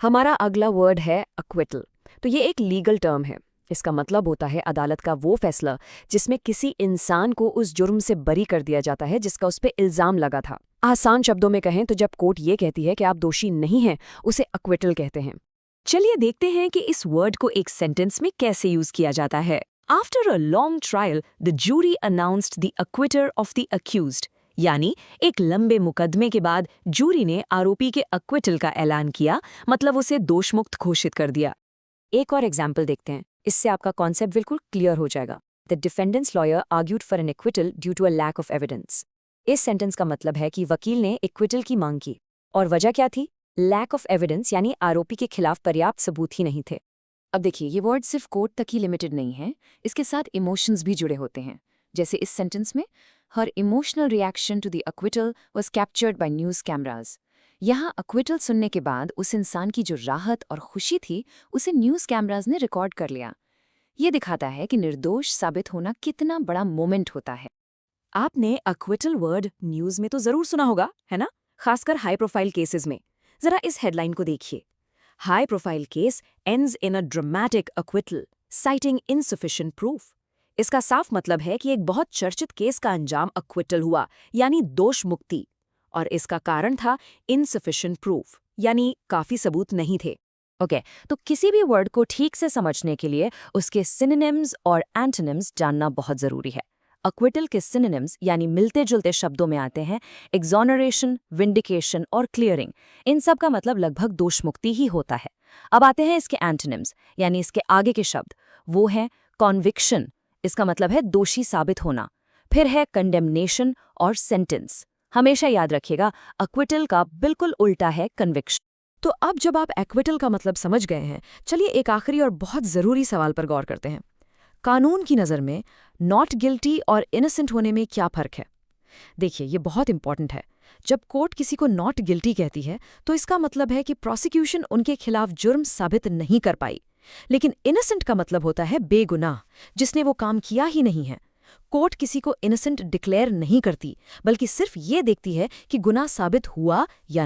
हमारा अगला वर्ड है अक्विटल। तो ये एक लीगल टर्म है। इसका मतलब होता है अदालत का वो फैसला जिसमें किसी इंसान को उस जुर्म से बरी कर दिया जाता है जिसका उस पे इल्जाम लगा था। आसान शब्दों में कहें तो जब कोर्ट ये कहती है कि आप दोषी नहीं हैं, उसे अक्विटल कहते हैं। चलिए देखते हैं कि इस वर्ड को एक सेंटेंस में कैसे यूज किया जाता है। After a long trial the jury announced the acquittal of the accused, यानी एक लंबे मुकदमे के बाद जूरी ने आरोपी के अक्विटल का ऐलान किया, मतलब उसे दोषमुक्त घोषित कर दिया। एक और एग्जाम्पल देखते हैं, इससे आपका कॉन्सेप्ट बिल्कुल क्लियर हो जाएगा। The defendant's lawyer argued for an acquittal due to a lack of evidence. इस सेंटेंस का मतलब है कि वकील ने एक्विटल की मांग की और वजह क्या थी? लैक ऑफ एविडेंस, यानी आरोपी के खिलाफ पर्याप्त सबूत ही नहीं थे। अब देखिए, ये वर्ड सिर्फ कोर्ट तक ही लिमिटेड नहीं है, इसके साथ इमोशंस भी जुड़े होते हैं। जैसे इस सेंटेंस में, हर emotional reaction to the acquittal was captured by news cameras. यहाँ अक्विटल सुनने के बाद उस इंसान की जो राहत और खुशी थी, उसे न्यूज़ कैमराज ने रिकॉर्ड कर लिया। ये दिखाता है कि निर्दोष साबित होना कितना बड़ा मोमेंट होता है। आपने अक्विटल वर्ड न्यूज में तो जरूर सुना होगा, है ना? खासकर हाई प्रोफाइल केसेस में। जरा इस हेडलाइन को देखिए। High profile case ends in a dramatic acquittal citing insufficient proof. इसका साफ मतलब है कि एक बहुत चर्चित केस का अंजाम अक्विटल हुआ, यानी दोष मुक्ति। और इसका कारण था इनसफिशिएंट प्रूफ, यानी काफी सबूत नहीं थे। ओके, तो किसी भी वर्ड को ठीक से समझने के लिए उसके सिनोनिम्स और एंटोनिम्स जानना बहुत जरूरी है। अक्विटल के सिनोनिम्स यानी मिलते जुलते शब्दों में आते हैं एक्सोनरेशन, विंडिकेशन और क्लियरिंग। इन सब का मतलब लगभग दोषमुक्ति ही होता है। अब आते हैं इसके एंटोनिम्स, यानी इसके आगे के शब्द। वो है कॉन्विक्शन, इसका मतलब है दोषी साबित होना। फिर है कंडेमनेशन और सेंटेंस। हमेशा याद रखिएगा, अक्विटल का बिल्कुल उल्टा है कन्विक्शन। तो अब जब आप एक्विटल का मतलब समझ गए हैं, चलिए एक आखिरी और बहुत ज़रूरी सवाल पर गौर करते हैं। कानून की नज़र में नॉट गिल्टी और इनोसेंट होने में क्या फ़र्क है? देखिए, ये बहुत इंपॉर्टेंट है। जब कोर्ट किसी को नॉट गिल्टी कहती है तो इसका मतलब है कि प्रोसिक्यूशन उनके खिलाफ जुर्म साबित नहीं कर पाई। लेकिन इनोसेंट का मतलब होता है बेगुनाह, जिसने वो काम किया ही नहीं है। कोर्ट किसी को इनोसेंट डिक्लेयर नहीं करती, बल्कि सिर्फ ये देखती है कि गुनाह साबित हुआ या